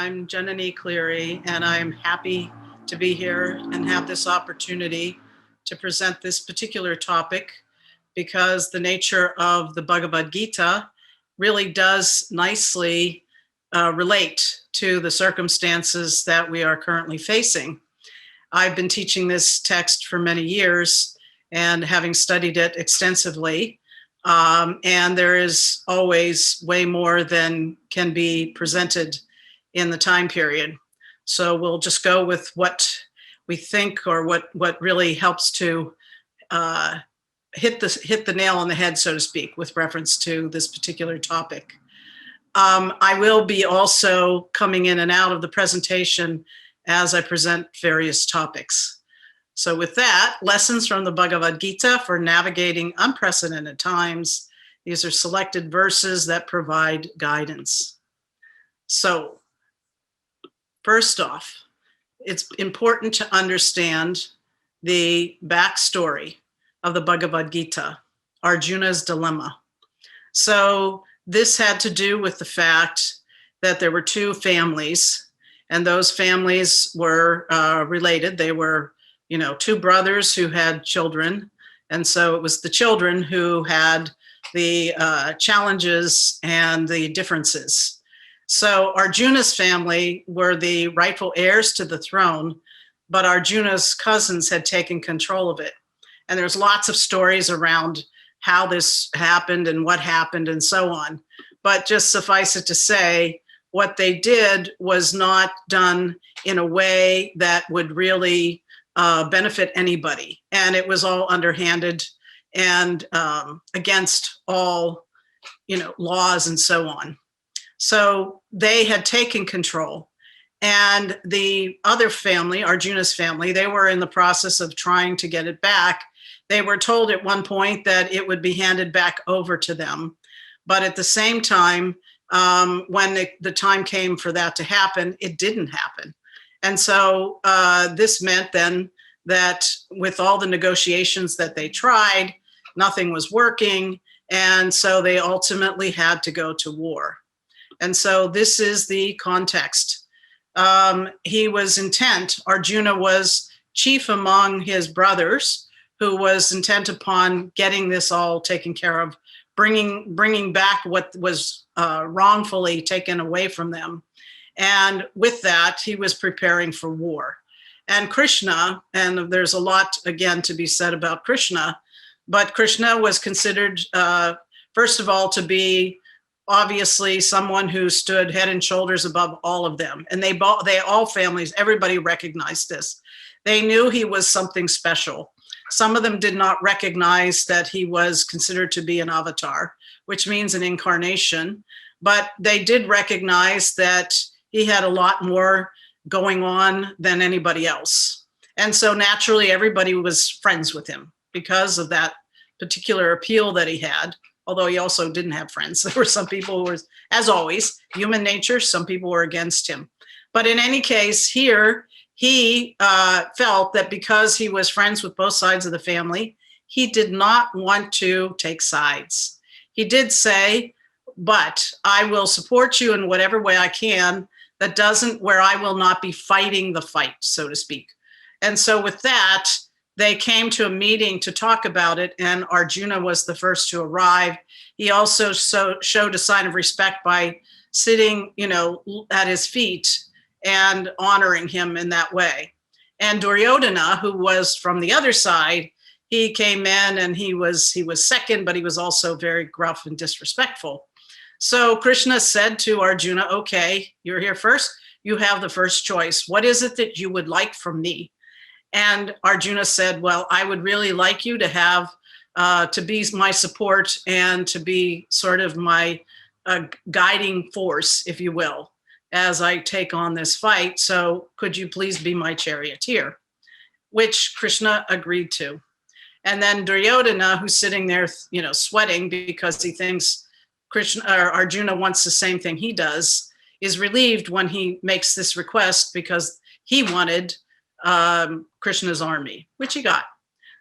I'm Janani Cleary, and I'm happy to be here and have this opportunity to present this particular topic because the nature of the Bhagavad Gita really does nicely relate to the circumstances that we are currently facing. I've been teaching this text for many years and having studied it extensively. And there is always way more than can be presented in the time period. So we'll just go with what we think or what really helps to hit the nail on the head, so to speak, with reference to this particular topic. I will be also coming in and out of the presentation as I present various topics. So with that, lessons from the Bhagavad Gita for navigating unprecedented times. These are selected verses that provide guidance. So first off, it's important to understand the backstory of the Bhagavad Gita, Arjuna's dilemma. So this had to do with the fact that there were two families, and those families were related. They were two brothers who had children. And so it was the children who had the challenges and the differences. So Arjuna's family were the rightful heirs to the throne, but Arjuna's cousins had taken control of it. And there's lots of stories around how this happened and what happened and so on. But just suffice it to say, what they did was not done in a way that would really benefit anybody. And it was all underhanded and against all, laws and so on. So they had taken control. And the other family, Arjuna's family, they were in the process of trying to get it back. They were told at one point that it would be handed back over to them. But at the same time, when the time came for that to happen, it didn't happen. And so this meant then that with all the negotiations that they tried, nothing was working. And so they ultimately had to go to war. And so this is the context. He was intent, Arjuna was chief among his brothers, who was intent upon getting this all taken care of, bringing back what was wrongfully taken away from them. And with that, he was preparing for war. And Krishna, and there's a lot, again, to be said about Krishna, but Krishna was considered, first of all, to be obviously someone who stood head and shoulders above all of them. And they all families, everybody recognized this. They knew he was something special. Some of them did not recognize that he was considered to be an avatar, which means an incarnation, but they did recognize that he had a lot more going on than anybody else. And so naturally, everybody was friends with him because of that particular appeal that he had, although he also didn't have friends. There were some people who were, as always, human nature, some people were against him. But in any case, here, he felt that because he was friends with both sides of the family, he did not want to take sides. He did say, but I will support you in whatever way I can where I will not be fighting the fight, so to speak. And so with that, they came to a meeting to talk about it, and Arjuna was the first to arrive. He also showed a sign of respect by sitting, at his feet and honoring him in that way. And Duryodhana, who was from the other side, he came in and he was second, but he was also very gruff and disrespectful. So Krishna said to Arjuna, okay, you're here first. You have the first choice. What is it that you would like from me? And Arjuna said, well, I would really like you to have, to be my support and to be sort of my guiding force, if you will, as I take on this fight. So could you please be my charioteer? Which Krishna agreed to. And then Duryodhana, who's sitting there, sweating because he thinks Arjuna wants the same thing he does, is relieved when he makes this request because he wanted Krishna's army, which he got.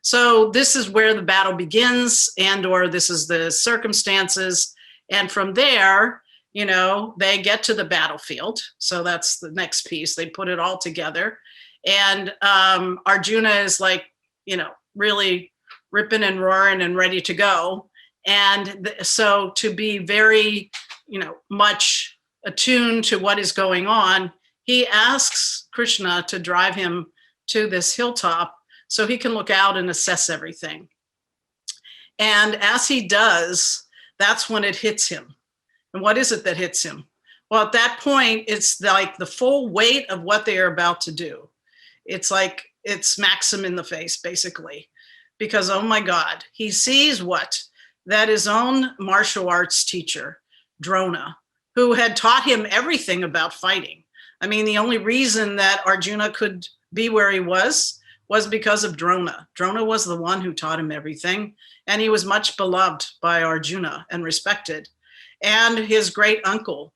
So this is where the battle begins, or this is the circumstances. And from there, they get to the battlefield. So that's the next piece. They put it all together. And Arjuna is like, really ripping and roaring and ready to go. And so to be very, much attuned to what is going on, he asks Krishna to drive him to this hilltop so he can look out and assess everything. And as he does, that's when it hits him. And what is it that hits him? Well, at that point, it's like the full weight of what they are about to do. It's like it smacks him in the face, basically, because, oh my God, he sees what? That his own martial arts teacher, Drona, who had taught him everything about fighting. I mean, the only reason that Arjuna could be where he was because of Drona. Drona was the one who taught him everything, and he was much beloved by Arjuna and respected. And his great uncle,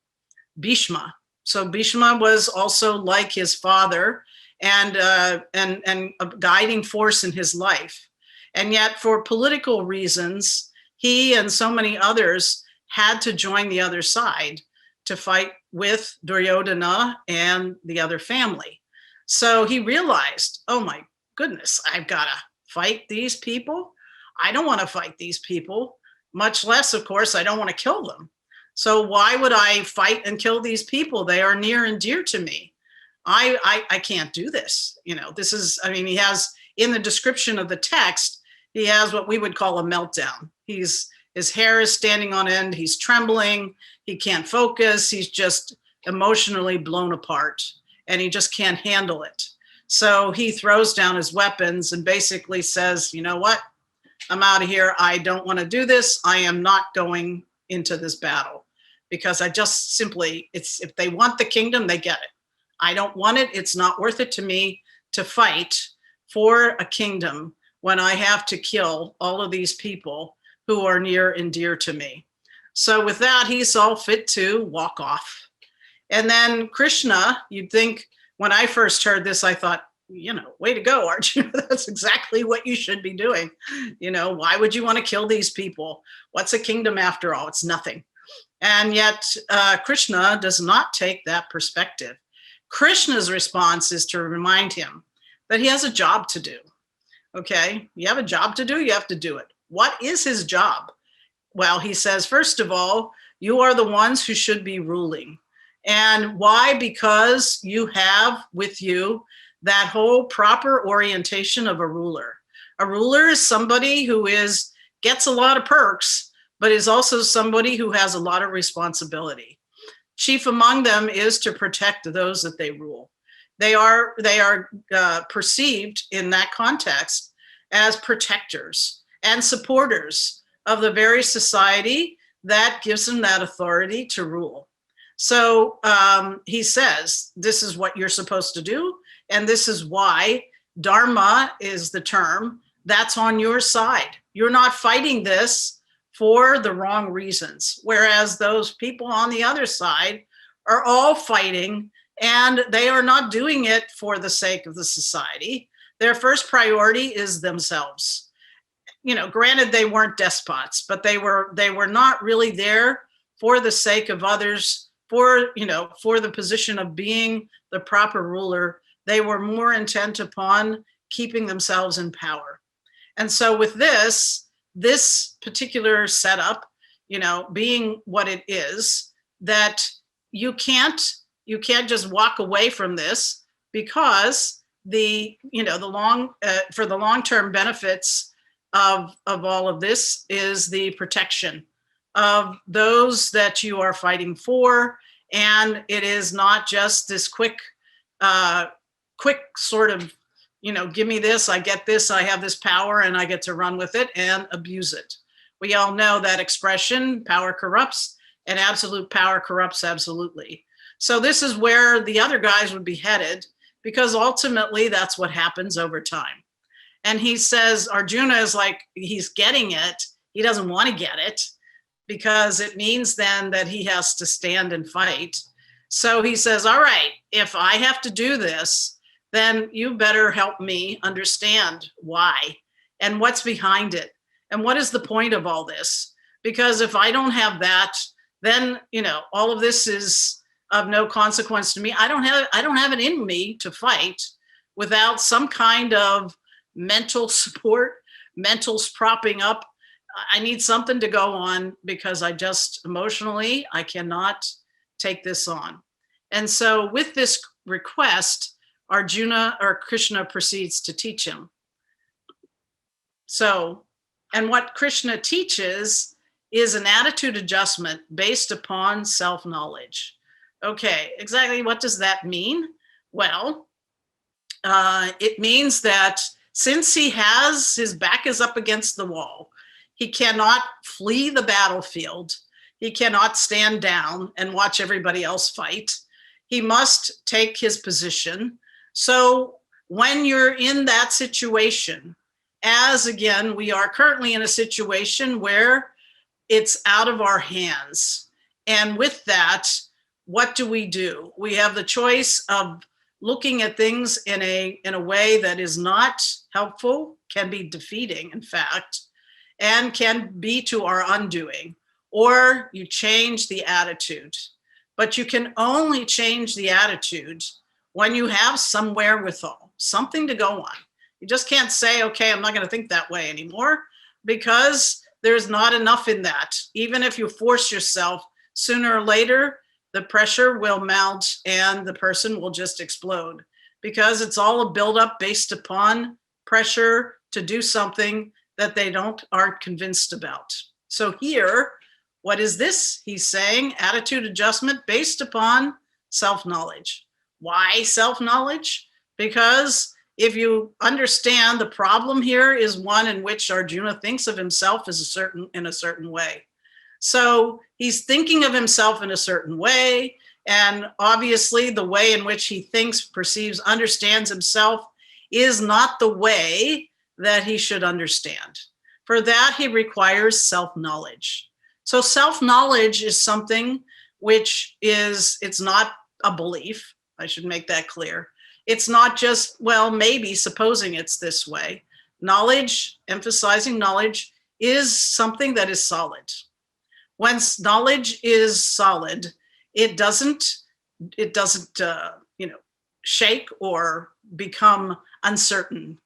Bhishma. So Bhishma was also like his father and a guiding force in his life. And yet, for political reasons, he and so many others had to join the other side to fight with Duryodhana and the other family. So he realized, oh my goodness, I've got to fight these people. I don't want to fight these people, much less, of course, I don't want to kill them. So why would I fight and kill these people? They are near and dear to me. I can't do this. This is, he has, in the description of the text, he has what we would call a meltdown. His hair is standing on end. He's trembling. He can't focus. He's just emotionally blown apart, and he just can't handle it. So he throws down his weapons and basically says, you know what? I'm out of here. I don't want to do this. I am not going into this battle because I just simply, if they want the kingdom, they get it. I don't want it. It's not worth it to me to fight for a kingdom when I have to kill all of these people who are near and dear to me. So with that, he's all fit to walk off. And then Krishna, you'd think, when I first heard this, I thought, way to go, Arjuna. That's exactly what you should be doing. Why would you want to kill these people? What's a kingdom after all? It's nothing. And yet Krishna does not take that perspective. Krishna's response is to remind him that he has a job to do. Okay, you have a job to do, you have to do it. What is his job? Well, he says, first of all, you are the ones who should be ruling. And why? Because you have with you that whole proper orientation of a ruler. A ruler is somebody who gets a lot of perks, but is also somebody who has a lot of responsibility. Chief among them is to protect those that they rule. They are perceived in that context as protectors and supporters of the very society that gives them that authority to rule. So he says, this is what you're supposed to do. And this is why Dharma is the term that's on your side. You're not fighting this for the wrong reasons. Whereas those people on the other side are all fighting, and they are not doing it for the sake of the society. Their first priority is themselves. Granted, they weren't despots, but they were not really there for the sake of others, for the position of being the proper ruler. They were more intent upon keeping themselves in power. And so with this particular setup, being what it is, that you can't just walk away from this, because for the long-term benefits of all of this is the protection of those that you are fighting for. And it is not just this quick sort of, give me this, I get this, I have this power, and I get to run with it and abuse it. We all know that expression, power corrupts, and absolute power corrupts absolutely. So this is where the other guys would be headed, because ultimately that's what happens over time. And he says, Arjuna is like, he's getting it. He doesn't want to get it, because it means then that he has to stand and fight. So he says, all right, if I have to do this, then you better help me understand why and what's behind it. And what is the point of all this? Because if I don't have that, then, all of this is of no consequence to me. I don't have it in me to fight without some kind of mental support, mentals propping up. I need something to go on because I just emotionally, I cannot take this on. And so with this request, Arjuna or Krishna proceeds to teach him. So, and what Krishna teaches is an attitude adjustment based upon self-knowledge. Okay, exactly what does that mean? Well, it means that since his back is up against the wall, he cannot flee the battlefield. He cannot stand down and watch everybody else fight. He must take his position. So when you're in that situation, as again, we are currently in a situation where it's out of our hands. And with that, what do? We have the choice of looking at things in a way that is not helpful, can be defeating, in fact, and can be to our undoing, or you change the attitude. But you can only change the attitude when you have some wherewithal, something to go on. You just can't say, okay, I'm not going to think that way anymore, because there's not enough in that. Even if you force yourself, sooner or later, the pressure will mount and the person will just explode, because it's all a buildup based upon pressure to do something that they aren't convinced about. So here, what is this? He's saying attitude adjustment based upon self-knowledge. Why self-knowledge? Because if you understand, the problem here is one in which Arjuna thinks of himself as in a certain way. So he's thinking of himself in a certain way, and obviously the way in which he thinks, perceives, understands himself is not the way that he should understand. For that, he requires self-knowledge. So self-knowledge is something which it's not a belief. I should make that clear. It's not just, well, maybe, supposing it's this way. Knowledge, emphasizing knowledge, is something that is solid. When knowledge is solid, it doesn't shake or become uncertain.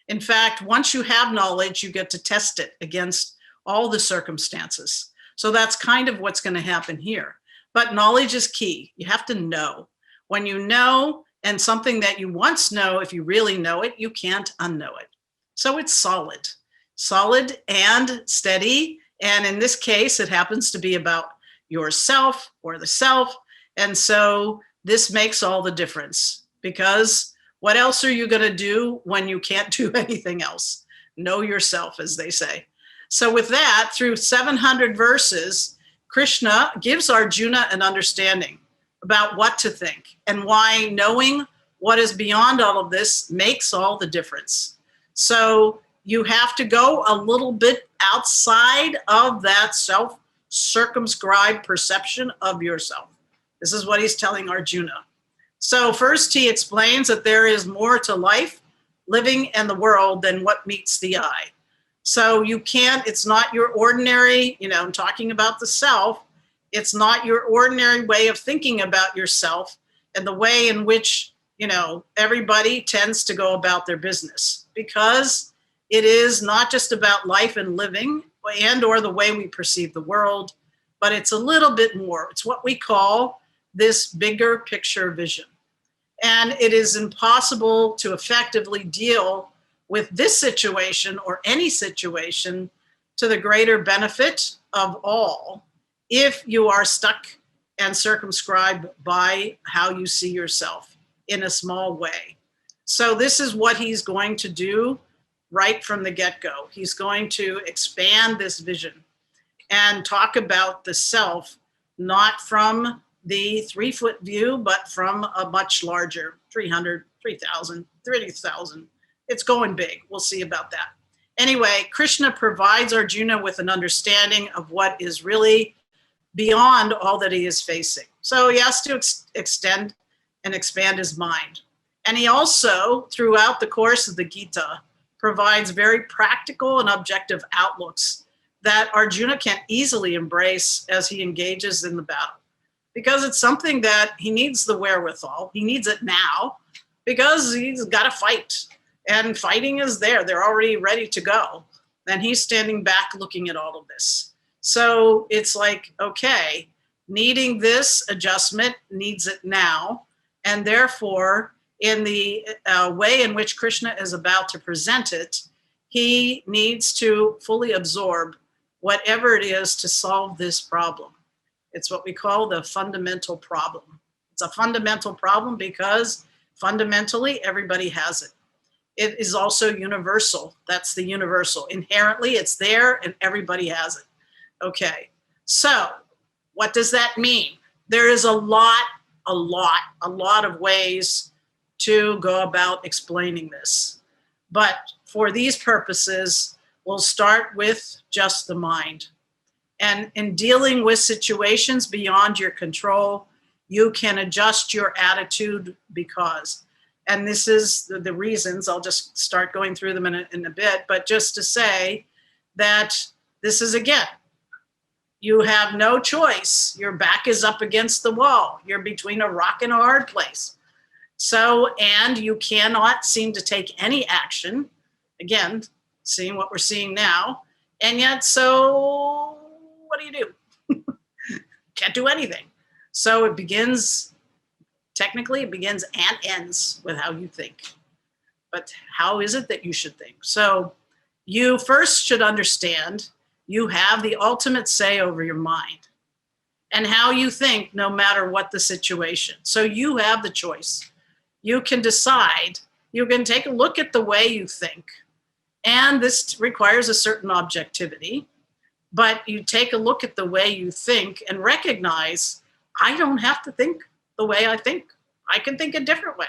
In fact, once you have knowledge, you get to test it against all the circumstances. So that's kind of what's going to happen here. But knowledge is key. You have to know. When you know, and something that you once know, if you really know it, you can't unknow it. So it's solid and steady. And in this case, it happens to be about yourself or the self. And so this makes all the difference, because what else are you going to do when you can't do anything else? Know yourself, as they say. So with that, through 700 verses, Krishna gives Arjuna an understanding about what to think and why knowing what is beyond all of this makes all the difference. So you have to go a little bit outside of that self-circumscribed perception of yourself. This is what he's telling Arjuna. So first he explains that there is more to life, living, and the world than what meets the eye. So it's not your ordinary, I'm talking about the self, it's not your ordinary way of thinking about yourself and the way in which, everybody tends to go about their business, because it is not just about life and living and or the way we perceive the world, but it's a little bit more. It's what we call this bigger picture vision. And it is impossible to effectively deal with this situation or any situation to the greater benefit of all if you are stuck and circumscribed by how you see yourself in a small way. So this is what he's going to do right from the get-go. He's going to expand this vision and talk about the self, not from the 3-foot view, but from a much larger 300, 3,000, 30,000. It's going big. We'll see about that. Anyway, Krishna provides Arjuna with an understanding of what is really beyond all that he is facing. So he has to extend and expand his mind. And he also, throughout the course of the Gita, provides very practical and objective outlooks that Arjuna can easily embrace as he engages in the battle, because it's something that he needs the wherewithal. He needs it now because he's got to fight, and fighting is there. They're already ready to go. And he's standing back looking at all of this. So it's like, okay, needing this adjustment, needs it now. And therefore, in the way in which Krishna is about to present it, he needs to fully absorb whatever it is to solve this problem. It's what we call the fundamental problem. It's a fundamental problem because fundamentally everybody has it. It is also universal. That's the universal. Inherently, it's there and everybody has it. Okay, so what does that mean? There is a lot of ways to go about explaining this. But for these purposes, we'll start with just the mind. And in dealing with situations beyond your control, you can adjust your attitude because, and this is the reasons, I'll just start going through them in a bit, but just to say that this is, again, you have no choice. Your back is up against the wall. You're between a rock and a hard place. So, and you cannot seem to take any action. Again, seeing what we're seeing now. And yet, so what do? Can't do anything. So it begins, technically it begins and ends with how you think. But how is it that you should think? So you first should understand you have the ultimate say over your mind and how you think, no matter what the situation. So you have the choice. You can decide, you can take a look at the way you think. And this requires a certain objectivity, but you take a look at the way you think and recognize, I don't have to think the way I think. I can think a different way.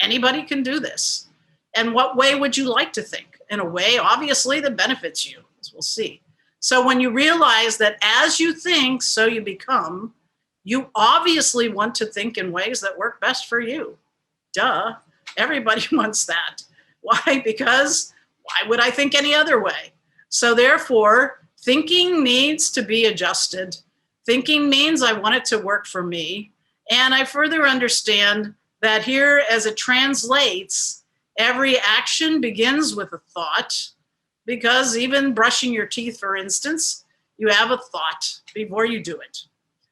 Anybody can do this. And what way would you like to think? In a way, obviously, that benefits you, as we'll see. So when you realize that as you think, so you become, you obviously want to think in ways that work best for you. Duh, everybody wants that. Why? Because why would I think any other way? So therefore, thinking needs to be adjusted. Thinking means I want it to work for me. And I further understand that here, as it translates, every action begins with a thought, because even brushing your teeth, for instance, you have a thought before you do it.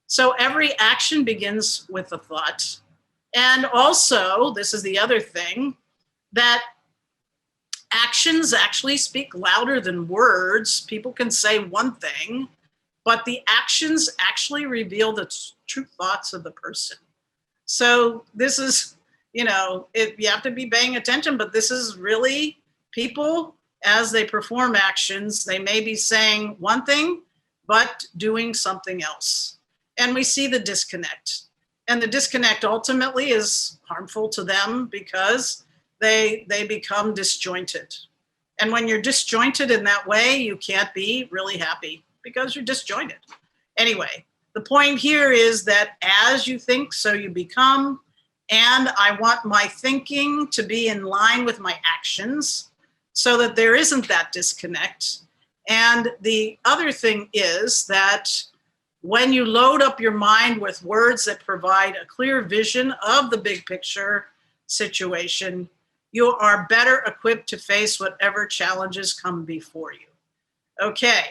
So every action begins with a thought. And also, this is the other thing, that actions actually speak louder than words. People can say one thing, but the actions actually reveal the true thoughts of the person. So this is, you have to be paying attention, but this is really people, as they perform actions, they may be saying one thing, but doing something else. And we see the disconnect. And the disconnect ultimately is harmful to them because they become disjointed. And when you're disjointed in that way, you can't be really happy because you're disjointed. Anyway, the point here is that as you think, so you become, and I want my thinking to be in line with my actions so that there isn't that disconnect. And the other thing is that when you load up your mind with words that provide a clear vision of the big picture situation, you are better equipped to face whatever challenges come before you. Okay,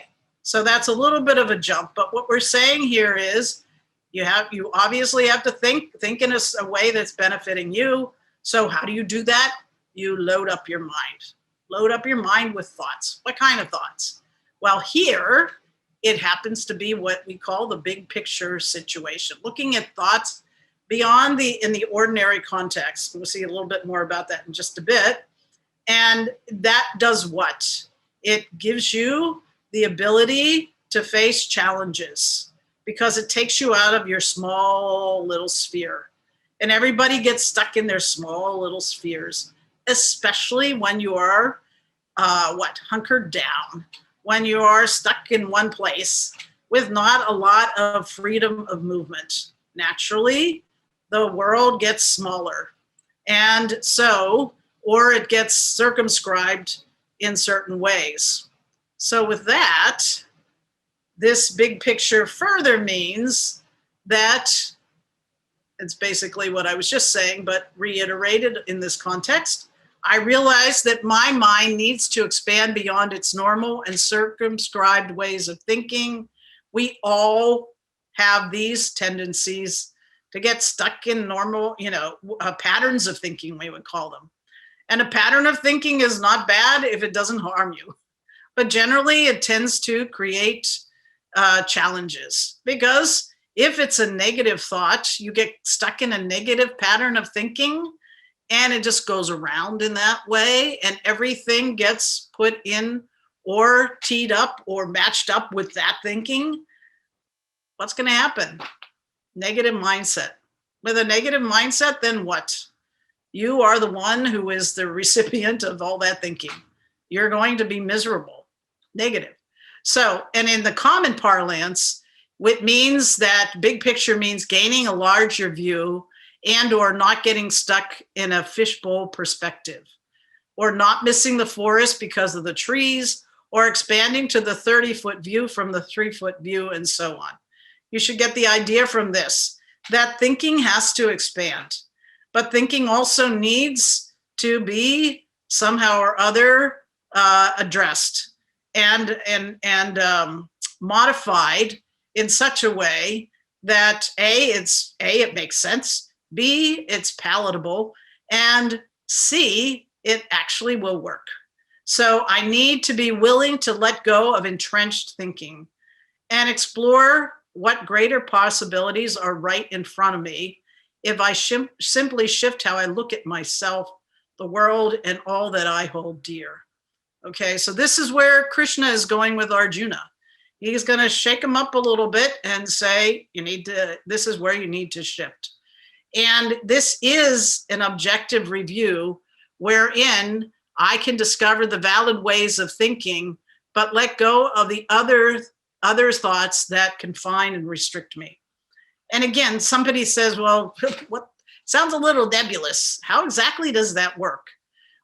so that's a little bit of a jump, but what we're saying here is you obviously have to think in a way that's benefiting you. So how do you do that? You load up your mind. Load up your mind with thoughts. What kind of thoughts? Well, here, it happens to be what we call the big picture situation, looking at thoughts beyond in the ordinary context. We'll see a little bit more about that in just a bit. And that does what? It gives you the ability to face challenges because it takes you out of your small little sphere. And everybody gets stuck in their small little spheres, especially when you are, hunkered down, when you are stuck in one place with not a lot of freedom of movement. Naturally, the world gets smaller. And so, or it gets circumscribed in certain ways. So with that, this big picture further means that it's basically what I was just saying, but reiterated in this context. I realize that my mind needs to expand beyond its normal and circumscribed ways of thinking. We all have these tendencies to get stuck in normal, patterns of thinking, we would call them. And a pattern of thinking is not bad if it doesn't harm you. But generally, it tends to create challenges, because if it's a negative thought, you get stuck in a negative pattern of thinking, and it just goes around in that way, and everything gets put in or teed up or matched up with that thinking. What's going to happen? Negative mindset. With a negative mindset, then what? You are the one who is the recipient of all that thinking. You're going to be miserable, negative. So, and in the common parlance, it means that big picture means gaining a larger view and or not getting stuck in a fishbowl perspective, or not missing the forest because of the trees, or expanding to the 30-foot view from the 3-foot view, and so on. You should get the idea from this, that thinking has to expand, but thinking also needs to be somehow or other addressed and modified in such a way that it makes sense, B, it's palatable, and C, it actually will work. So I need to be willing to let go of entrenched thinking and explore what greater possibilities are right in front of me if I simply shift how I look at myself, the world, and all that I hold dear. Okay, so this is where Krishna is going with Arjuna. He's going to shake him up a little bit and say, this is where you need to shift. And this is an objective review wherein I can discover the valid ways of thinking, but let go of the other thoughts that confine and restrict me. And again, somebody says, well, what sounds a little nebulous. How exactly does that work?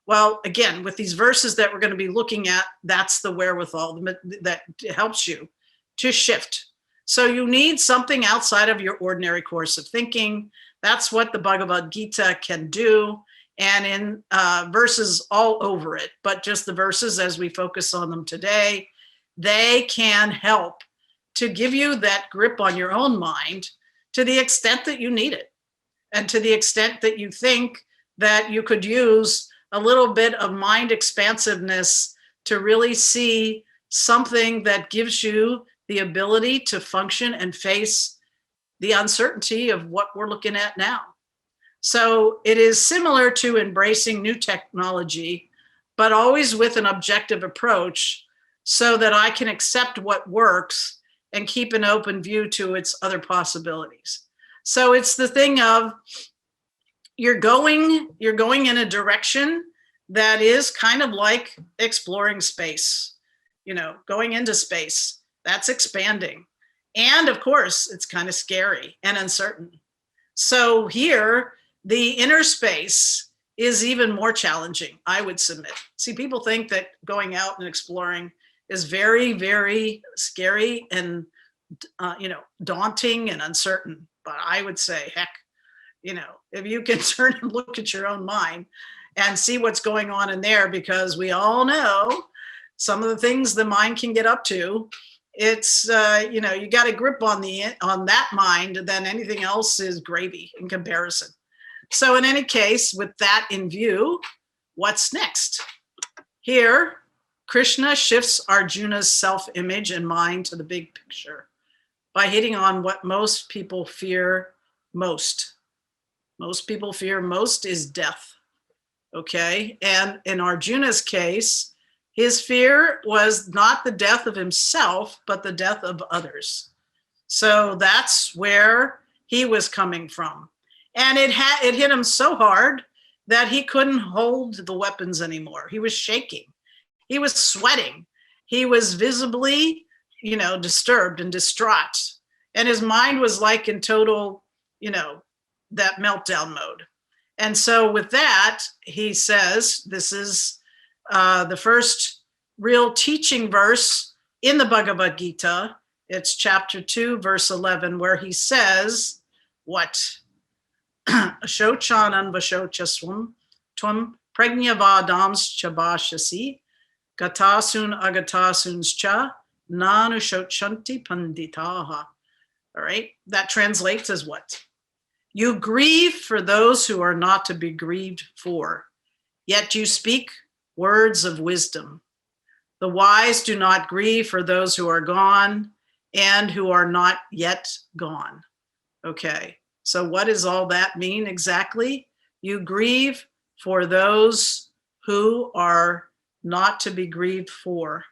Well, again, with these verses that we're going to be looking at, that's the wherewithal that helps you to shift. So you need something outside of your ordinary course of thinking. That's what the Bhagavad Gita can do. And in verses all over it, but just the verses as we focus on them today, they can help to give you that grip on your own mind to the extent that you need it, and to the extent that you think that you could use a little bit of mind expansiveness to really see something that gives you the ability to function and face the uncertainty of what we're looking at now. So it is similar to embracing new technology, but always with an objective approach so that I can accept what works and keep an open view to its other possibilities. So it's the thing of you're going in a direction that is kind of like exploring space, going into space. That's expanding. And of course, it's kind of scary and uncertain. So here, the inner space is even more challenging, I would submit. See, people think that going out and exploring is very, very scary and, daunting and uncertain. But I would say, heck, if you can turn and look at your own mind and see what's going on in there, because we all know some of the things the mind can get up to, it's, you got a grip on that mind, then anything else is gravy in comparison. So in any case, with that in view, what's next? Here, Krishna shifts Arjuna's self-image and mind to the big picture by hitting on what most people fear most. Most people fear most is death, okay? And in Arjuna's case, his fear was not the death of himself, but the death of others. So that's where he was coming from. And it hit him so hard that he couldn't hold the weapons anymore. He was shaking. He was sweating. He was visibly, disturbed and distraught. And his mind was like in total, that meltdown mode. And so with that, he says, this is the first real teaching verse in the Bhagavad Gita. It's chapter 2, verse 11, where he says, what? Ashochanan vashochaswam tvam pragnavadams chabashasi gatasun agatasuns cha nanushochanti panditaha. All right, that translates as what? You grieve for those who are not to be grieved for, yet you speak words of wisdom. The wise do not grieve for those who are gone and who are not yet gone. Okay, so what does all that mean exactly? You grieve for those who are not to be grieved for,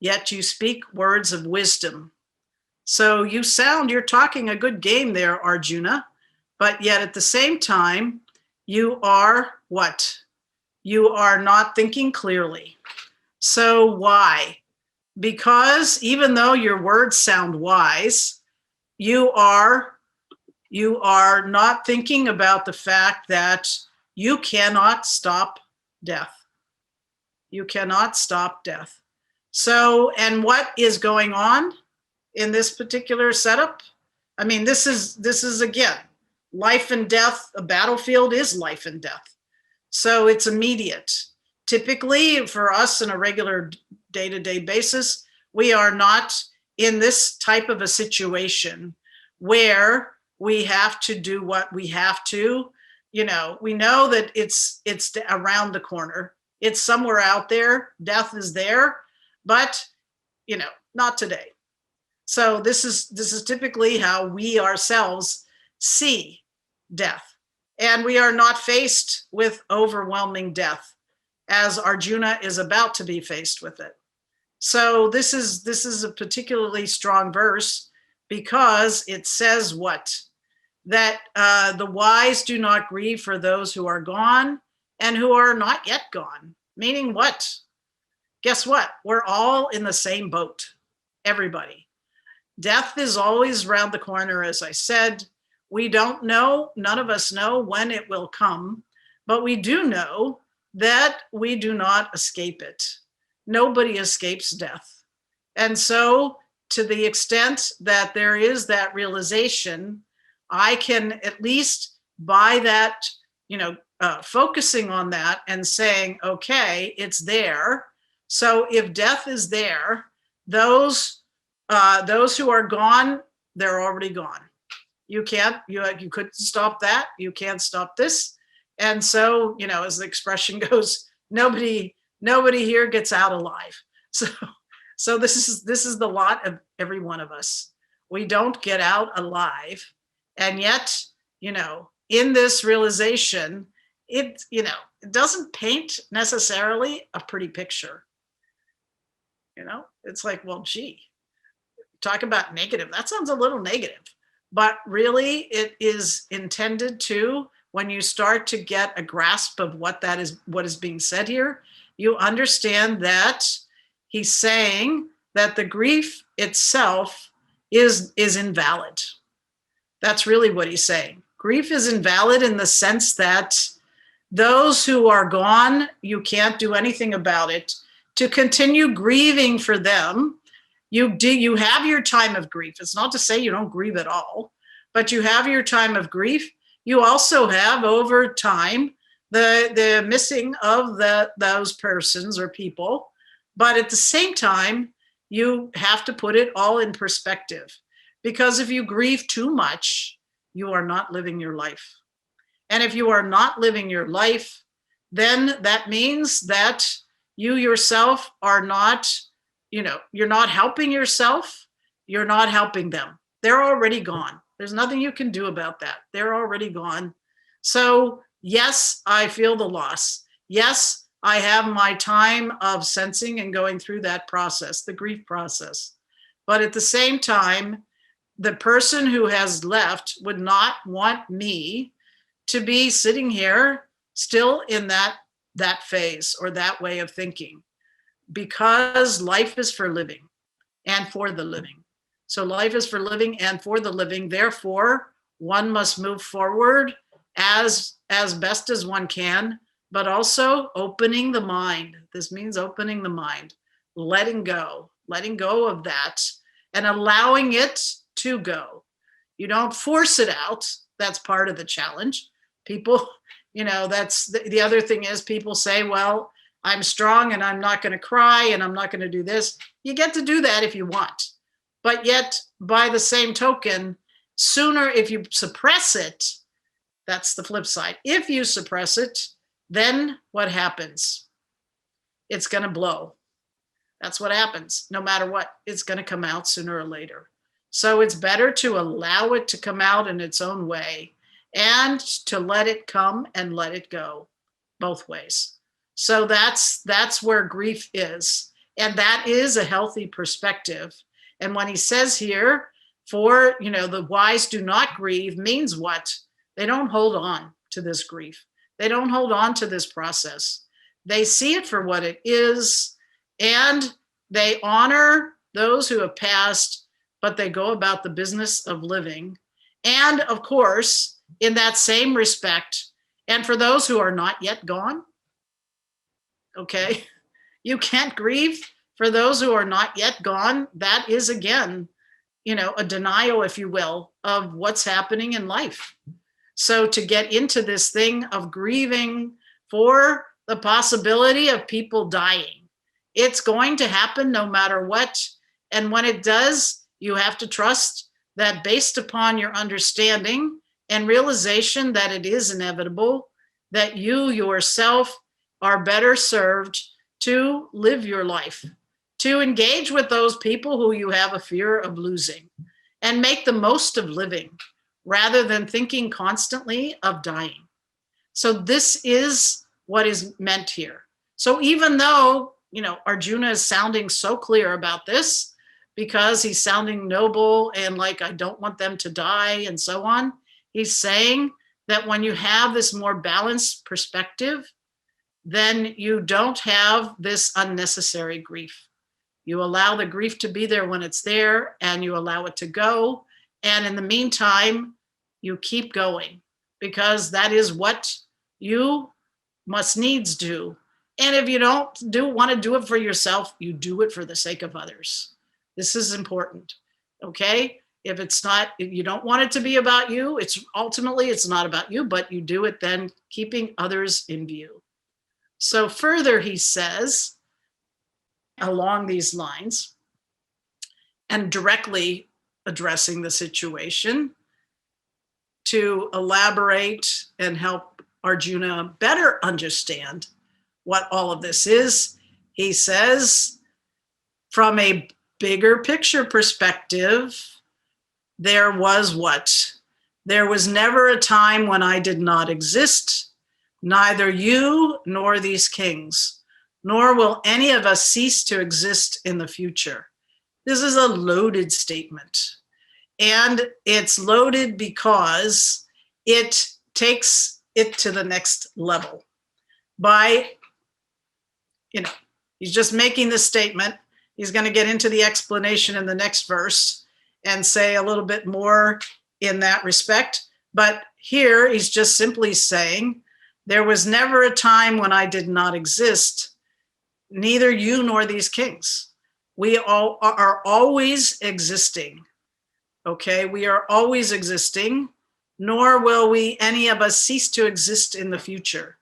yet you speak words of wisdom. So you're talking a good game there, Arjuna, but yet at the same time, you are what? You are not thinking clearly. So why? Because even though your words sound wise, you are not thinking about the fact that you cannot stop death. You cannot stop death. So, and what is going on in this particular setup? I mean, this is again, life and death. A battlefield is life and death. So it's immediate. Typically for us in a regular day-to-day basis, we are not in this type of a situation where we have to do what we have to. You know, we know that it's around the corner. It's somewhere out there. Death is there, but you know, not today. So this is typically how we ourselves see death. And we are not faced with overwhelming death as Arjuna is about to be faced with it. So this is a particularly strong verse because it says what? That the wise do not grieve for those who are gone and who are not yet gone. Meaning what? Guess what? We're all in the same boat, everybody. Death is always around the corner, as I said. We don't know, none of us know when it will come, but we do know that we do not escape it. Nobody escapes death. And so to the extent that there is that realization, I can at least by that, focusing on that and saying, okay, it's there. So if death is there, those who are gone, they're already gone. You couldn't stop that. You can't stop this. And so, as the expression goes, nobody here gets out alive. So this is the lot of every one of us. We don't get out alive. And yet, in this realization, it doesn't paint necessarily a pretty picture. It's like, well, gee, talk about negative. That sounds a little negative. But really, it is intended to, when you start to get a grasp of what is being said here, you understand that he's saying that the grief itself is invalid. That's really what he's saying. Grief is invalid in the sense that those who are gone, you can't do anything about it. To continue grieving for them, you have your time of grief. It's not to say you don't grieve at all, but you have your time of grief. You also have over time the missing of those persons or people. But at the same time, you have to put it all in perspective, because if you grieve too much, you are not living your life. And if you are not living your life, then that means that you yourself are not, you're not helping yourself. You're not helping them. They're already gone. There's nothing you can do about that. They're already gone. So yes, I feel the loss. Yes, I have my time of sensing and going through that process, the grief process. But at the same time, the person who has left would not want me to be sitting here still in that phase or that way of thinking, because life is for living and for the living. So life is for living and for the living. Therefore, one must move forward as best as one can, but also opening the mind. This means opening the mind, letting go of that and allowing it to go. You don't force it out. That's part of the challenge. People, that's the other thing is people say, well, I'm strong and I'm not going to cry and I'm not going to do this. You get to do that if you want. But yet, by the same token, sooner if you suppress it, that's the flip side. If you suppress it, then what happens? It's going to blow. That's what happens. No matter what, it's going to come out sooner or later. So it's better to allow it to come out in its own way and to let it come and let it go both ways. So that's where grief is. And that is a healthy perspective. And when he says here, for, the wise do not grieve means what? They don't hold on to this grief. They don't hold on to this process. They see it for what it is, and they honor those who have passed, but they go about the business of living. And of course, in that same respect, and for those who are not yet gone, okay, you can't grieve for those who are not yet gone. That is, again, a denial, if you will, of what's happening in life. So to get into this thing of grieving for the possibility of people dying, it's going to happen no matter what. And when it does, you have to trust that based upon your understanding and realization that it is inevitable, that you yourself are better served to live your life, to engage with those people who you have a fear of losing, and make the most of living rather than thinking constantly of dying. So this is what is meant here. So even though, Arjuna is sounding so clear about this, because he's sounding noble and like, I don't want them to die and so on, he's saying that when you have this more balanced perspective, then you don't have this unnecessary grief. You allow the grief to be there when it's there, and you allow it to go. And in the meantime, you keep going, because that is what you must needs do. And if you don't want to do it for yourself, you do it for the sake of others. This is important, okay? If you don't want it to be about you, it's not about you, but you do it then keeping others in view. So further, he says, along these lines, and directly addressing the situation, to elaborate and help Arjuna better understand what all of this is, he says, from a bigger picture perspective, there was what? There was never a time when I did not exist, neither you nor these kings, nor will any of us cease to exist in the future. This is a loaded statement. And it's loaded because it takes it to the next level. By, he's just making this statement. He's going to get into the explanation in the next verse and say a little bit more in that respect. But here he's just simply saying, there was never a time when I did not exist, neither you nor these kings. We all are always existing. Okay, we are always existing, nor will any of us cease to exist in the future.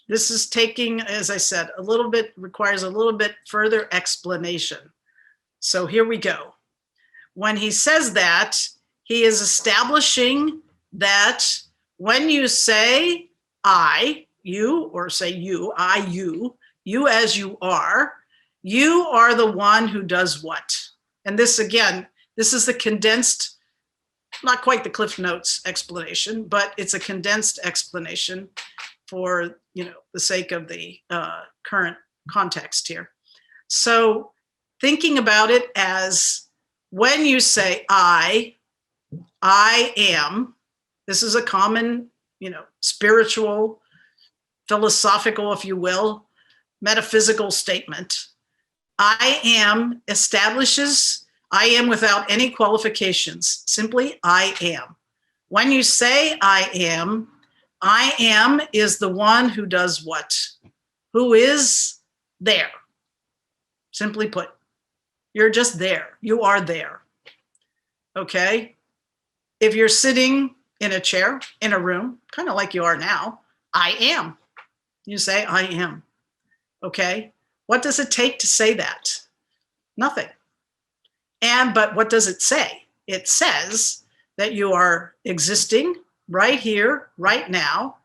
This is taking, as I said, requires a little bit further explanation. So here we go. When he says that, he is establishing that when you say I, you, or say you, I, you as you are the one who does what? And this, again, this is the condensed, not quite the Cliff Notes explanation, but it's a condensed explanation for, the sake of the current context here. So thinking about it as when you say I am, this is a common, spiritual, philosophical, if you will, metaphysical statement. I am establishes I am without any qualifications, simply I am. When you say I am is the one who does what? Who is there. Simply put, you're just there. You are there. Okay? If you're sitting in a chair, in a room, kind of like you are now, I am. You say, I am. Okay? What does it take to say that? Nothing. But what does it say? It says that you are existing right here, right now,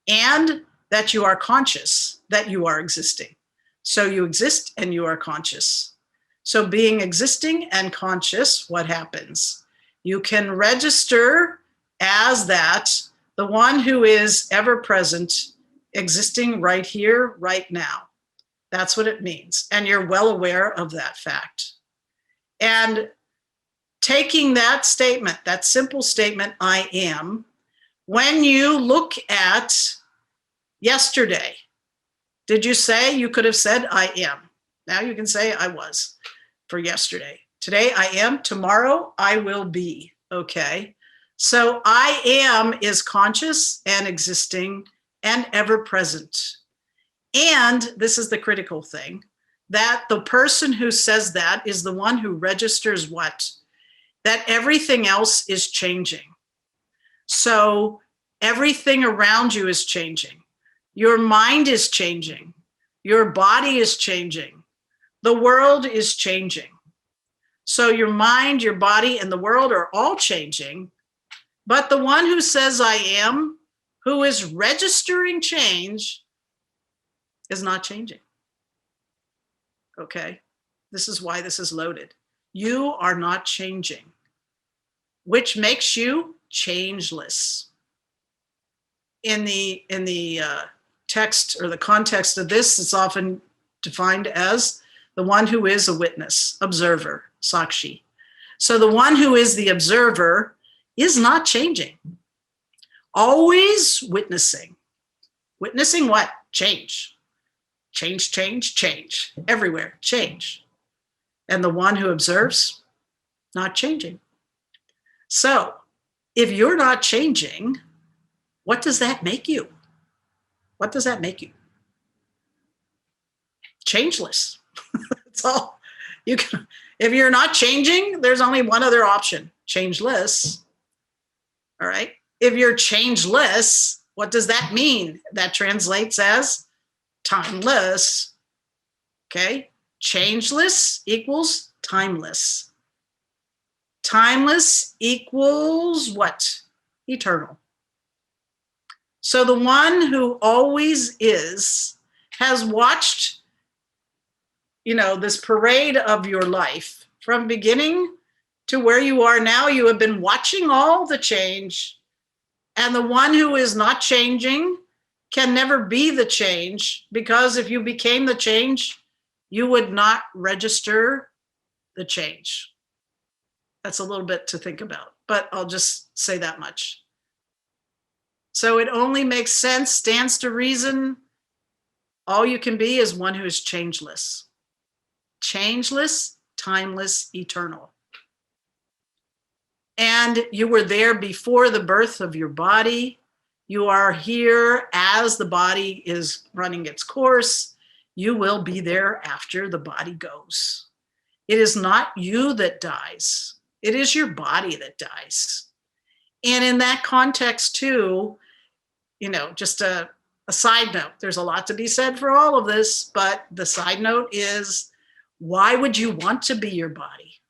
and that you are conscious that you are existing. So you exist and you are conscious. So being existing and conscious, what happens? You can register as that, the one who is ever present, existing right here, right now. That's what it means. And you're well aware of that fact. And taking that statement, that simple statement, I am, when you look at yesterday, did you say, you could have said, I am. Now you can say, I was for yesterday. Today, I am. Tomorrow, I will be. Okay. So I am is conscious and existing and ever present. And this is the critical thing, that the person who says that is the one who registers what? That everything else is changing. So everything around you is changing. Your mind is changing. Your body is changing. The world is changing. So your mind, your body, and the world are all changing. But the one who says I am, who is registering change, is not changing. Okay? This is why this is loaded. You are not changing, which makes you changeless. In the text or the context of this, it's often defined as the one who is a witness, observer, sakshi. So the one who is the observer is not changing. Always witnessing. Witnessing what? Change. Change, change, change. Everywhere, change. And the one who observes, not changing. So if you're not changing, what does that make you? What does that make you? Changeless. That's all. You can, if you're not changing, there's only one other option, changeless. All right. If you're changeless, what does that mean? That translates as timeless. Okay. Changeless equals timeless. Timeless equals what? Eternal. So the one who always is has watched, this parade of your life from beginning to where you are now. You have been watching all the change, and the one who is not changing can never be the change, because if you became the change, you would not register the change. That's a little bit to think about, but I'll just say that much. So it only makes sense, stands to reason. All you can be is one who is changeless. Changeless, timeless, eternal. And you were there before the birth of your body. You are here as the body is running its course. You will be there after the body goes. It is not you that dies. It is your body that dies. And in that context too, just a side note, there's a lot to be said for all of this, but the side note is, why would you want to be your body?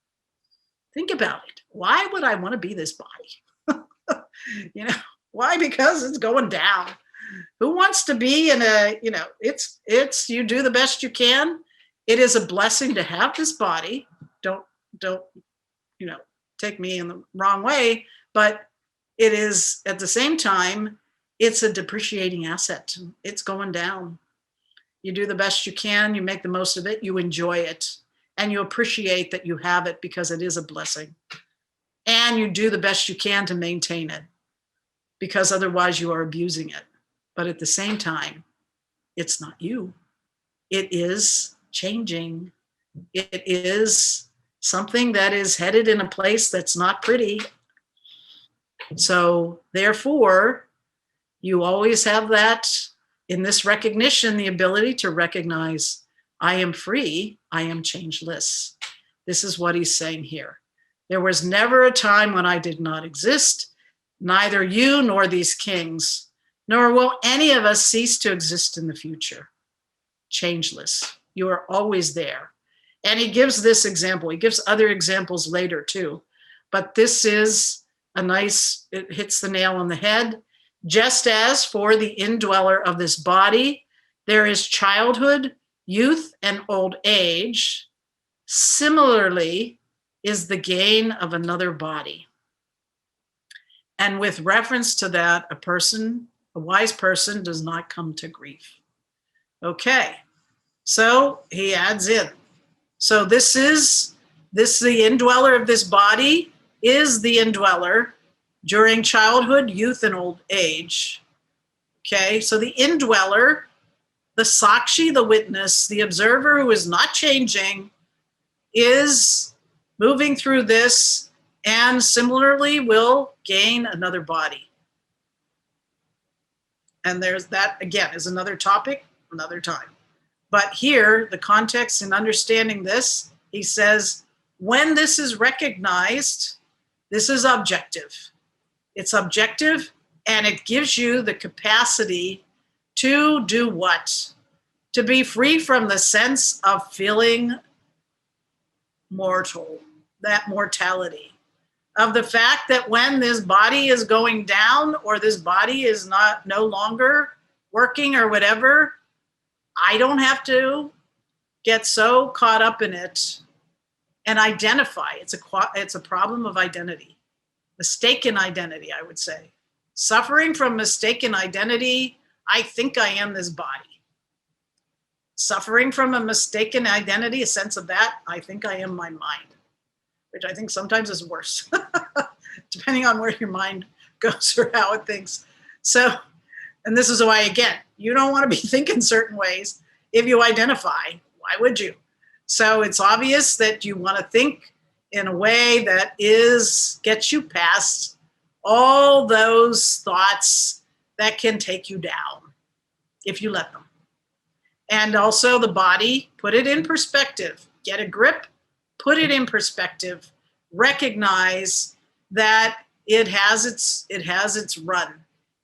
Think about it. Why would I want to be this body? Why? Because it's going down. Who wants to be in it's you do the best you can. It is a blessing to have this body. Don't take me in the wrong way, but it is at the same time, it's a depreciating asset. It's going down. You do the best you can, you make the most of it, you enjoy it, and you appreciate that you have it because it is a blessing. And you do the best you can to maintain it, because otherwise you are abusing it. But at the same time, it's not you. It is changing. It is something that is headed in a place that's not pretty. So therefore, you always have that in this recognition, the ability to recognize, I am free, I am changeless. This is what he's saying here. There was never a time when I did not exist, neither you nor these kings, nor will any of us cease to exist in the future. Changeless. You are always there. And he gives this example. He gives other examples later too. But this is it hits the nail on the head. Just as for the indweller of this body, there is childhood, youth, and old age, similarly is the gain of another body. And with reference to that, a wise person does not come to grief. Okay, so he adds in. So the indweller of this body is the indweller during childhood, youth, and old age. Okay, so the indweller, the sakshi, the witness, the observer who is not changing, is moving through this and similarly will gain another body. And there's that, again, is another topic, another time. But here, the context in understanding this, he says, when this is recognized, this is objective. It's objective, and it gives you the capacity to do what? To be free from the sense of feeling mortal, that mortality, of the fact that when this body is going down or this body is no longer working or whatever, I don't have to get so caught up in it and identify. It's a problem of identity, mistaken identity, I would say. Suffering from mistaken identity, I think I am this body. Suffering from a mistaken identity, a sense of that, I think I am my mind, which I think sometimes is worse, depending on where your mind goes or how it thinks. So, and this is why, again, you don't want to be thinking certain ways if you identify. Why would you? So it's obvious that you want to think in a way that gets you past all those thoughts that can take you down if you let them. And also the body, put it in perspective, get a grip, put it in perspective, recognize that it has its run.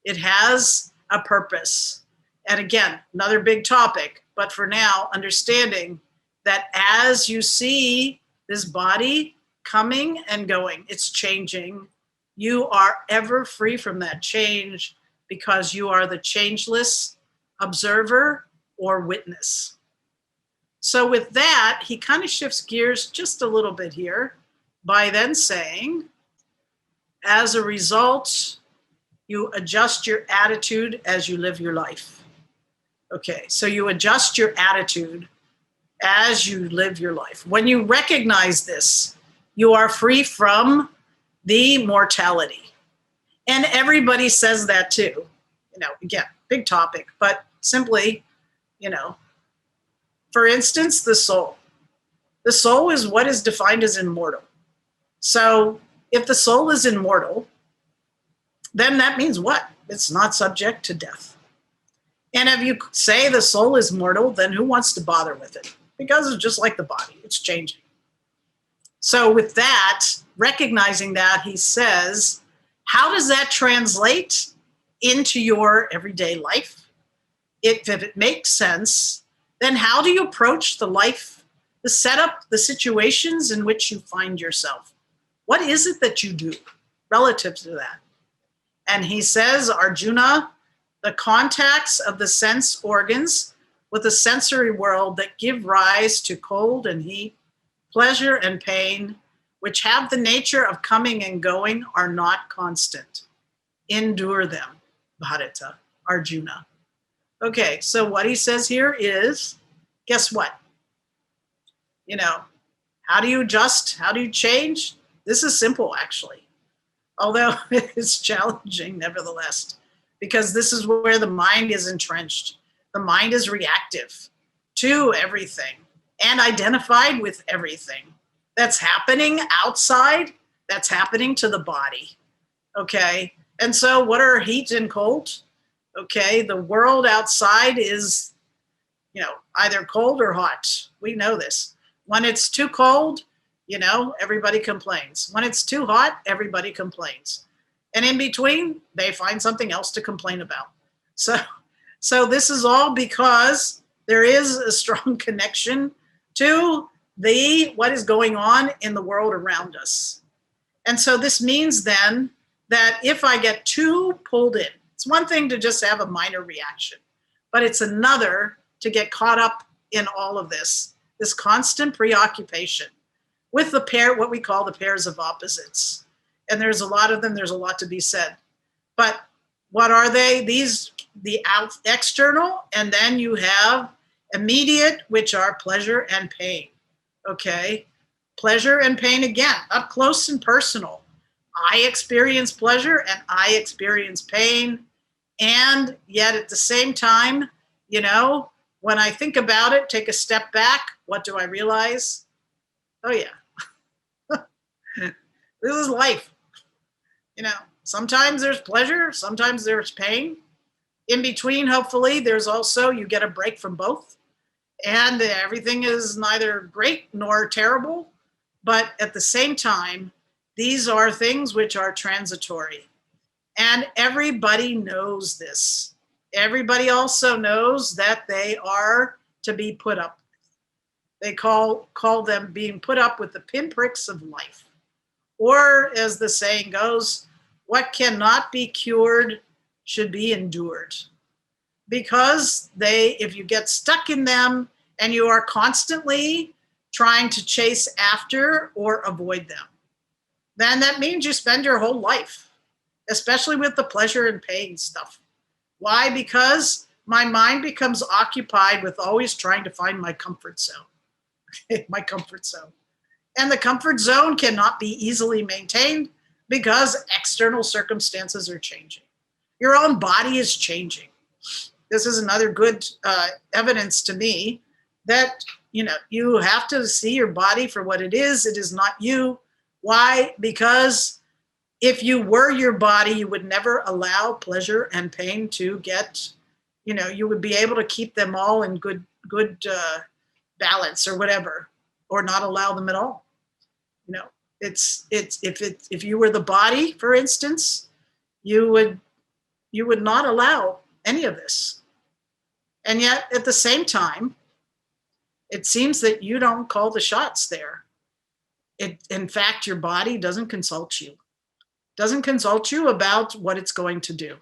It has a purpose. And again, another big topic, but for now, understanding that as you see this body coming and going, it's changing, you are ever free from that change because you are the changeless observer or witness. So with that, he kind of shifts gears just a little bit here by then saying, as a result, you adjust your attitude as you live your life. Okay, so you adjust your attitude as you live your life. When you recognize this, you are free from the mortality. And everybody says that too. Again, big topic, but simply, for instance, the soul. The soul is what is defined as immortal. So if the soul is immortal, then that means what? It's not subject to death. And if you say the soul is mortal, then who wants to bother with it? Because it's just like the body, it's changing. So with that, recognizing that, he says, how does that translate into your everyday life? If it makes sense, then how do you approach the life, the setup, the situations in which you find yourself? What is it that you do relative to that? And he says, Arjuna, the contacts of the sense organs with the sensory world that give rise to cold and heat, pleasure and pain, which have the nature of coming and going, are not constant. Endure them, Bharata, Arjuna. Okay, so what he says here is, guess what? How do you adjust? How do you change? This is simple, actually, although it's challenging nevertheless, because this is where the mind is entrenched. The mind is reactive to everything and identified with everything that's happening outside, that's happening to the body. Okay, and so what are heat and cold? Okay, the world outside is, either cold or hot. We know this. When it's too cold, everybody complains. When it's too hot, everybody complains. And in between, they find something else to complain about. So this is all because there is a strong connection to what is going on in the world around us. And so this means then that if I get too pulled in, it's one thing to just have a minor reaction, but it's another to get caught up in all of this constant preoccupation with what we call the pairs of opposites. And there's a lot of them, there's a lot to be said. But what are they? The external, and then you have immediate, which are pleasure and pain. Okay? Pleasure and pain, again, up close and personal. I experience pleasure and I experience pain. And yet at the same time, when I think about it, take a step back, what do I realize? Oh yeah, this is life. Sometimes there's pleasure, sometimes there's pain. In between, hopefully, there's also, you get a break from both. And everything is neither great nor terrible. But at the same time, these are things which are transitory. And everybody knows this. Everybody also knows that they are to be put up with. They call them being put up with the pinpricks of life. Or, as the saying goes, what cannot be cured should be endured. Because if you get stuck in them and you are constantly trying to chase after or avoid them, then that means you spend your whole life, especially with the pleasure and pain stuff. Why? Because my mind becomes occupied with always trying to find my comfort zone. My comfort zone. And the comfort zone cannot be easily maintained because external circumstances are changing. Your own body is changing. This is another good evidence to me that, you have to see your body for what it is. It is not you. Why? Because if you were your body, you would never allow pleasure and pain to get, you would be able to keep them all in good balance or whatever, or not allow them at all. If you were the body, for instance, you would not allow any of this. And yet at the same time, it seems that you don't call the shots there. In fact, your body doesn't consult you. Doesn't consult you about what it's going to do.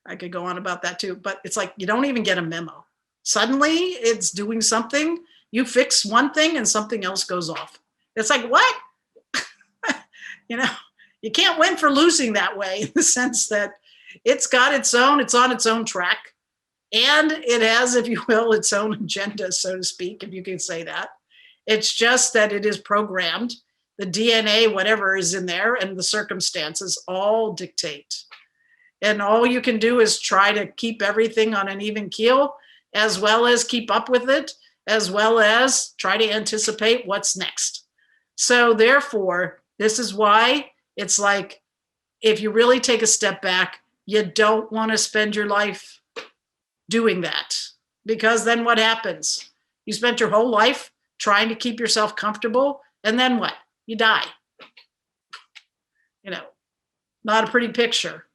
I could go on about that too, but it's like you don't even get a memo. Suddenly it's doing something, you fix one thing and something else goes off. It's like, what? You can't win for losing that way, in the sense that it's on its own track. And it has, if you will, its own agenda, so to speak, if you can say that. It's just that it is programmed. The DNA, whatever is in there, and the circumstances all dictate. And all you can do is try to keep everything on an even keel, as well as keep up with it, as well as try to anticipate what's next. So therefore, this is why it's like, if you really take a step back, you don't want to spend your life doing that. Because then what happens? You spent your whole life trying to keep yourself comfortable, and then what? You die. Not a pretty picture.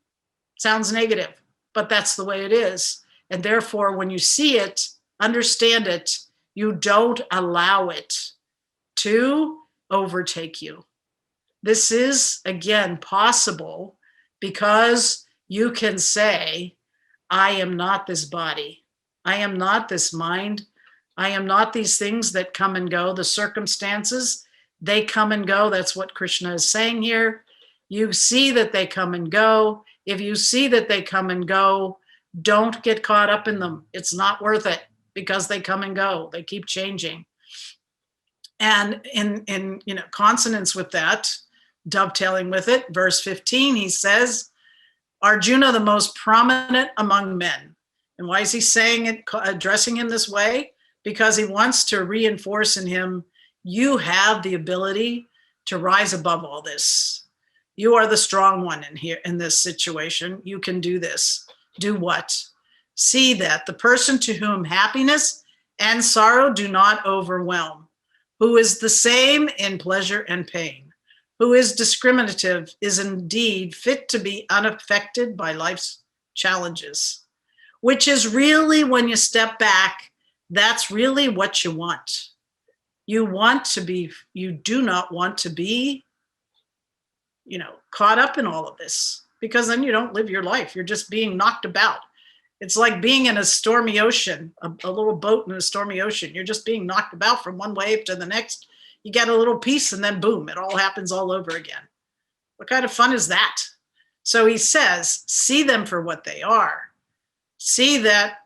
Sounds negative, but that's the way it is. And therefore, when you see it, understand it, you don't allow it to overtake you. This is, again, possible because you can say, I am not this body. I am not this mind. I am not these things that come and go. The circumstances, they come and go. That's what Krishna is saying here. You see that they come and go. If you see that they come and go, don't get caught up in them. It's not worth it, because they come and go. They keep changing. And in consonance with that, dovetailing with it, verse 15, he says, Arjuna, the most prominent among men. And why is he saying it, addressing him this way? Because he wants to reinforce in him, you have the ability to rise above all this. You are the strong one in this situation. You can do this. Do what? See that the person to whom happiness and sorrow do not overwhelm, who is the same in pleasure and pain, who is discriminative, is indeed fit to be unaffected by life's challenges, which is really, when you step back, that's really what you want. You do not want to be, caught up in all of this, because then you don't live your life. You're just being knocked about. It's like being in a stormy ocean, a little boat in a stormy ocean. You're just being knocked about from one wave to the next. You get a little piece and then boom, it all happens all over again. What kind of fun is that? So he says, see them for what they are. See that,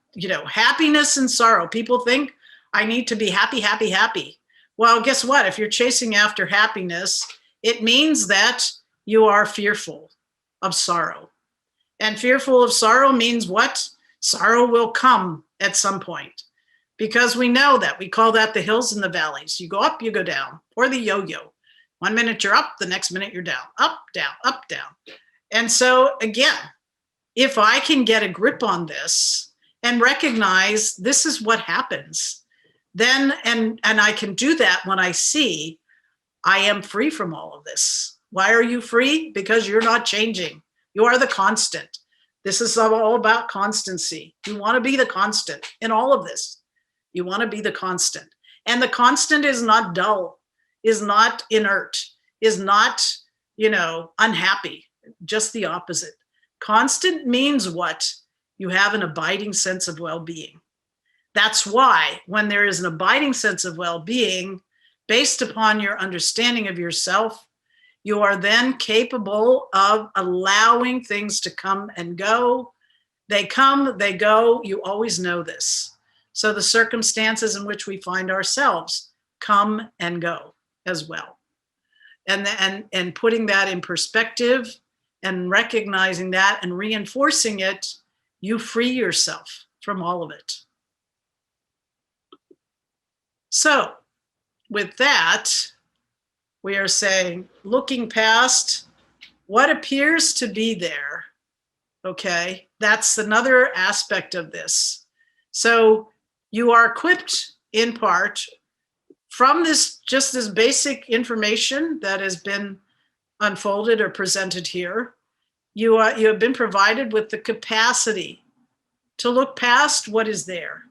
happiness and sorrow. People think I need to be happy, happy, happy. Well, guess what? If you're chasing after happiness, it means that you are fearful of sorrow. And fearful of sorrow means what? Sorrow will come at some point, because we know that. We call that the hills and the valleys. You go up, you go down, or the yo-yo. 1 minute you're up, the next minute you're down, up, down, up, down. And so again, if I can get a grip on this and recognize this is what happens, then, and I can do that when I see I am free from all of this. Why are you free? Because you're not changing. You are the constant. This is all about constancy. You want to be the constant in all of this. You want to be the constant. And the constant is not dull, is not inert, is not, unhappy. Just the opposite. Constant means what? You have an abiding sense of well-being. That's why when there is an abiding sense of well-being, based upon your understanding of yourself, you are then capable of allowing things to come and go. They come, they go. You always know this. So the circumstances in which we find ourselves come and go as well. And putting that in perspective and recognizing that and reinforcing it, you free yourself from all of it. So with that, we are saying, looking past what appears to be there, okay? That's another aspect of this. So you are equipped in part from this basic information that has been unfolded or presented here. You have been provided with the capacity to look past what is there.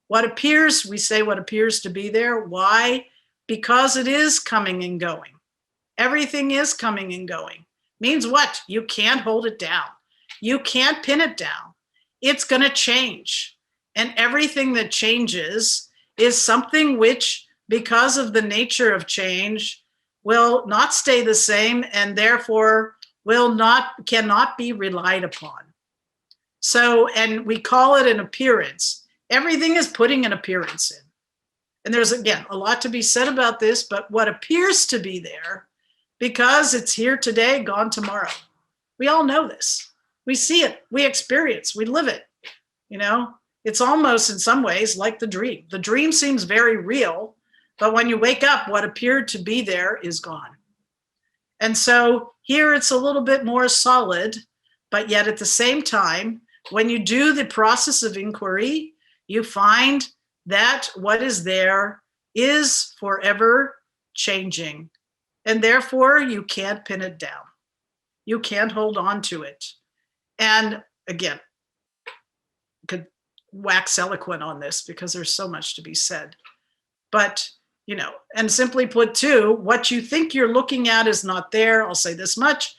What appears to be there. Why? Because it is coming and going. Everything is coming and going. Means what? You can't hold it down. You can't pin it down. It's going to change. And everything that changes is something which, because of the nature of change, will not stay the same and therefore cannot be relied upon. So, and we call it an appearance. Everything is putting an appearance in. And there's, again, a lot to be said about this, but what appears to be there, because it's here today, gone tomorrow. We all know this. We see it, we experience, we live it. It's almost in some ways like the dream. The dream seems very real, but when you wake up, what appeared to be there is gone. And so here it's a little bit more solid, but yet at the same time, when you do the process of inquiry, you find that what is there is forever changing. And therefore, you can't pin it down. You can't hold on to it. And again, I could wax eloquent on this because there's so much to be said. But, and simply put too, what you think you're looking at is not there. I'll say this much.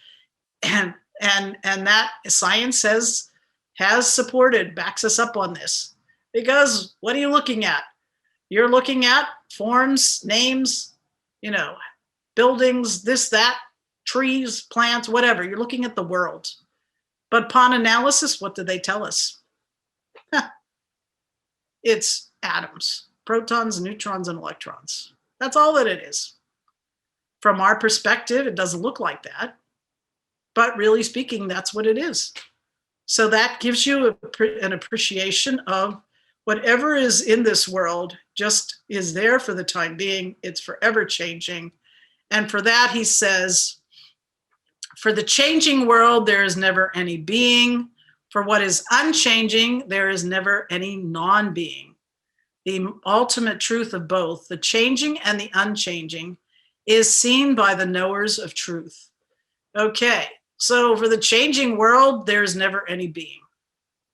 And that science has supported, backs us up on this. Because what are you looking at? You're looking at forms, names, buildings, this, that, trees, plants, whatever. You're looking at the world. But upon analysis, what do they tell us? It's atoms, protons, neutrons, and electrons. That's all that it is. From our perspective, it doesn't look like that. But really speaking, that's what it is. So that gives you an appreciation of whatever is in this world just is there for the time being. It's forever changing. And for that, he says, for the changing world, there is never any being For what is unchanging, there is never any non-being. The ultimate truth of both, the changing and the unchanging, is seen by the knowers of truth. Okay, so for the changing world, there's never any being.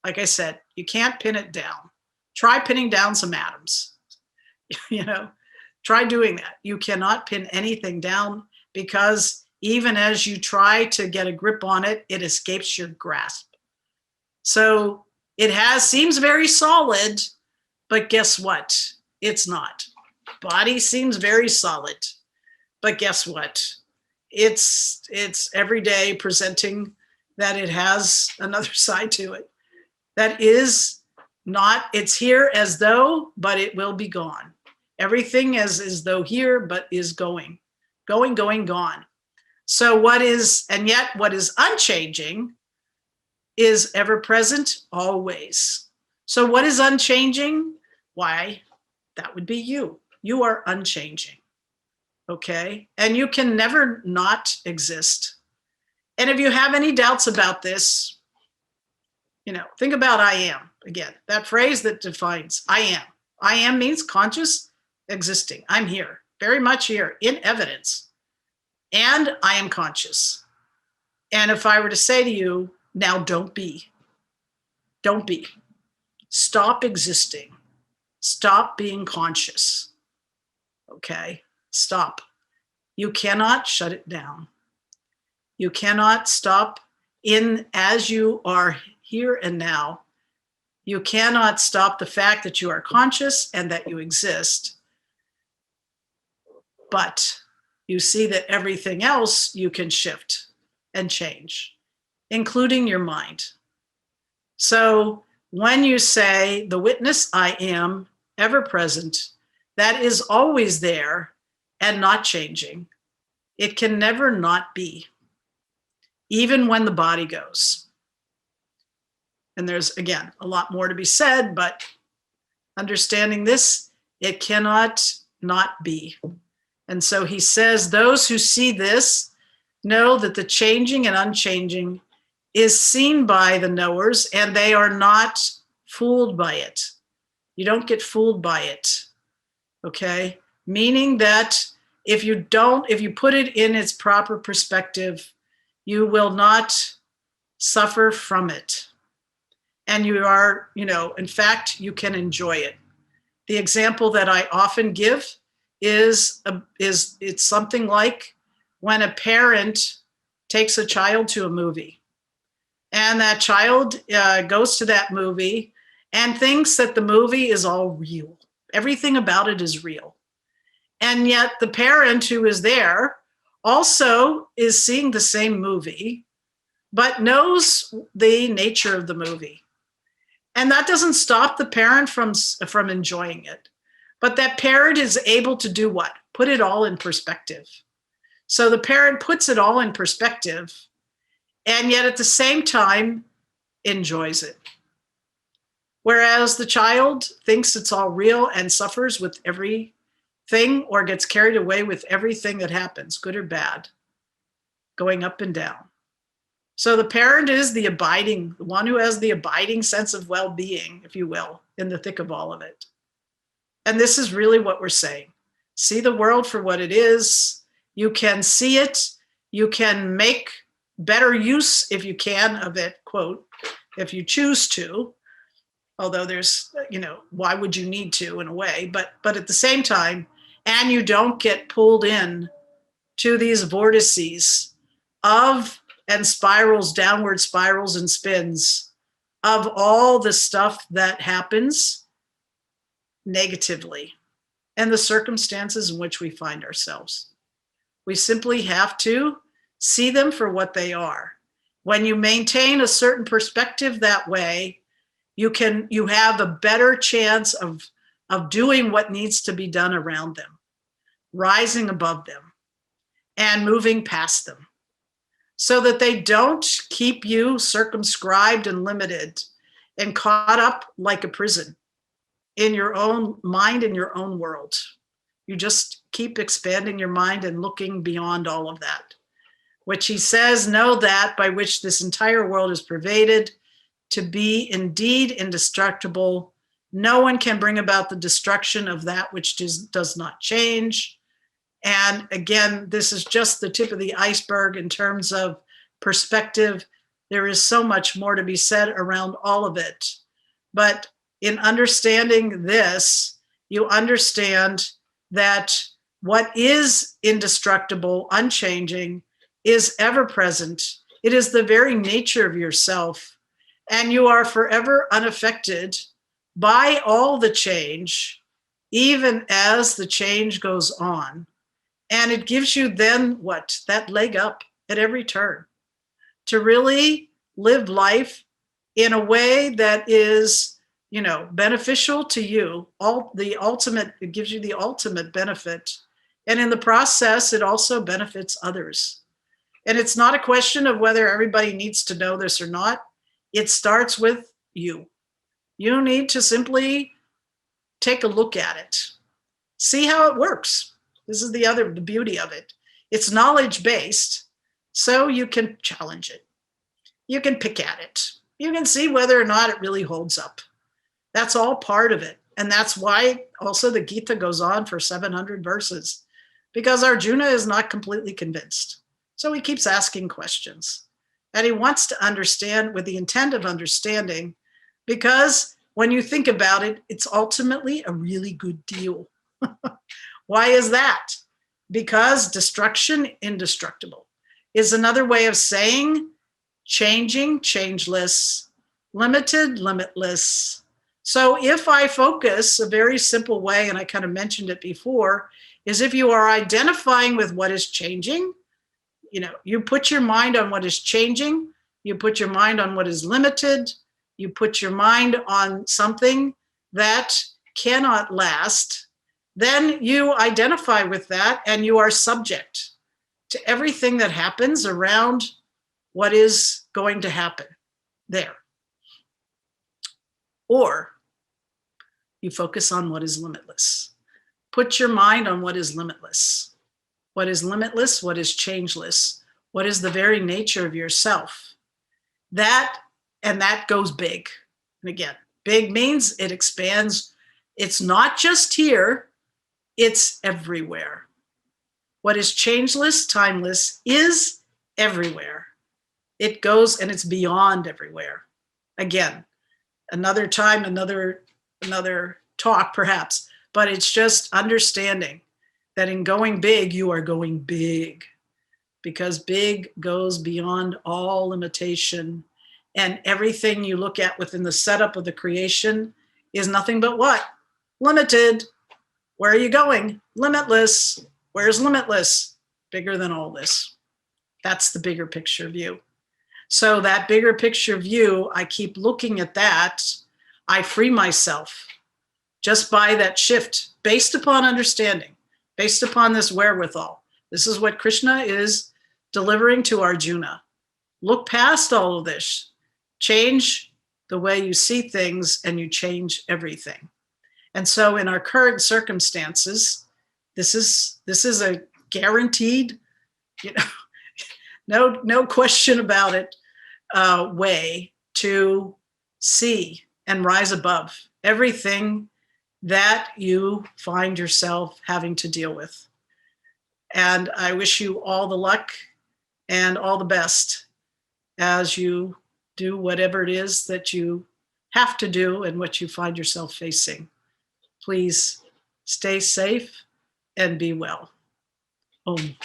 Like I said, you can't pin it down. Try pinning down some atoms. Try doing that. You cannot pin anything down, because even as you try to get a grip on it, it escapes your grasp. So it seems very solid, but guess what? It's not. Body seems very solid, but guess what? It's every day presenting that it has another side to it. That is not, it's here as though, but it will be gone. Everything as though here, but is going, gone. So what is unchanging is ever present, always. So what is unchanging? Why, that would be you. You are unchanging, okay? And you can never not exist. And if you have any doubts about this, think about I am. Again, that phrase that defines I am. I am means conscious existing. I'm here, very much here, in evidence. And I am conscious. And if I were to say to you, now don't be. Stop existing. Stop being conscious. Okay? Stop. You cannot shut it down. You cannot stop as you are here and now. You cannot stop the fact that you are conscious and that you exist. But you see that everything else you can shift and change, including your mind. So when you say the witness I am, ever present, that is always there and not changing. It can never not be, even when the body goes. And there's, again, a lot more to be said, but understanding this, it cannot not be. And so he says, those who see this know that the changing and unchanging is seen by the knowers, and they are not fooled by it. You don't get fooled by it, okay? Meaning that if you put it in its proper perspective, you will not suffer from it. And you are, in fact, you can enjoy it. The example that I often give is it's something like when a parent takes a child to a movie, and that child goes to that movie and thinks that the movie is all real. Everything about it is real. And yet the parent who is there also is seeing the same movie, but knows the nature of the movie. And that doesn't stop the parent from enjoying it. But that parent is able to do what? Put it all in perspective. So the parent puts it all in perspective, and yet at the same time enjoys it. Whereas the child thinks it's all real and suffers with everything, or gets carried away with everything that happens, good or bad, going up and down. So the parent is the one who has the abiding sense of well-being, if you will, in the thick of all of it. And this is really what we're saying. See the world for what it is. You can see it. You can make better use, if you can, of it, quote, if you choose to. Although there's, why would you need to, in a way? But at the same time, and you don't get pulled in to these vortices and spirals, downward spirals and spins of all the stuff that happens negatively and the circumstances in which we find ourselves. We simply have to see them for what they are. When you maintain a certain perspective that way, you have a better chance of doing what needs to be done around them, rising above them and moving past them, so that they don't keep you circumscribed and limited and caught up like a prison in your own mind, in your own world. You just keep expanding your mind and looking beyond all of that, which he says, know that by which this entire world is pervaded, to be indeed indestructible. No one can bring about the destruction of that which does not change. And again, this is just the tip of the iceberg in terms of perspective. There is so much more to be said around all of it. But in understanding this, you understand that what is indestructible, unchanging, is ever present. It is the very nature of yourself, and you are forever unaffected by all the change, even as the change goes on. And it gives you then what? That leg up at every turn to really live life in a way that is, beneficial to you. It gives you the ultimate benefit. And in the process, it also benefits others. And it's not a question of whether everybody needs to know this or not. It starts with you. You need to simply take a look at it. See how it works. This is the beauty of it. It's knowledge-based, so you can challenge it. You can pick at it. You can see whether or not it really holds up. That's all part of it. And that's why also the Gita goes on for 700 verses, because Arjuna is not completely convinced. So he keeps asking questions. And he wants to understand with the intent of understanding, because when you think about it, it's ultimately a really good deal. Why is that? Because destruction, indestructible, is another way of saying changing, changeless, limited, limitless. So if I focus a very simple way, and I kind of mentioned it before, is if you are identifying with what is changing, you put your mind on what is changing, you put your mind on what is limited, you put your mind on something that cannot last, then you identify with that and you are subject to everything that happens around what is going to happen there. Or you focus on what is limitless. Put your mind on what is limitless. What is limitless? What is changeless? What is the very nature of yourself? That goes big. And again, big means it expands. It's not just here, it's everywhere. What is changeless, timeless, is everywhere. It goes and it's beyond everywhere. Again, another time, another talk perhaps, but it's just understanding that in going big, you are going big, because big goes beyond all limitation, and everything you look at within the setup of the creation is nothing but what? Limited. Where are you going? Limitless. Where's limitless? Bigger than all this. That's the bigger picture view. So that bigger picture view, I keep looking at that. I free myself just by that shift based upon understanding, based upon this wherewithal. This is what Krishna is delivering to Arjuna. Look past all of this. Change the way you see things and you change everything. And so in our current circumstances, this is a guaranteed, no question about it, way to see and rise above everything that you find yourself having to deal with. And I wish you all the luck and all the best as you do whatever it is that you have to do and what you find yourself facing. Please stay safe and be well. Om.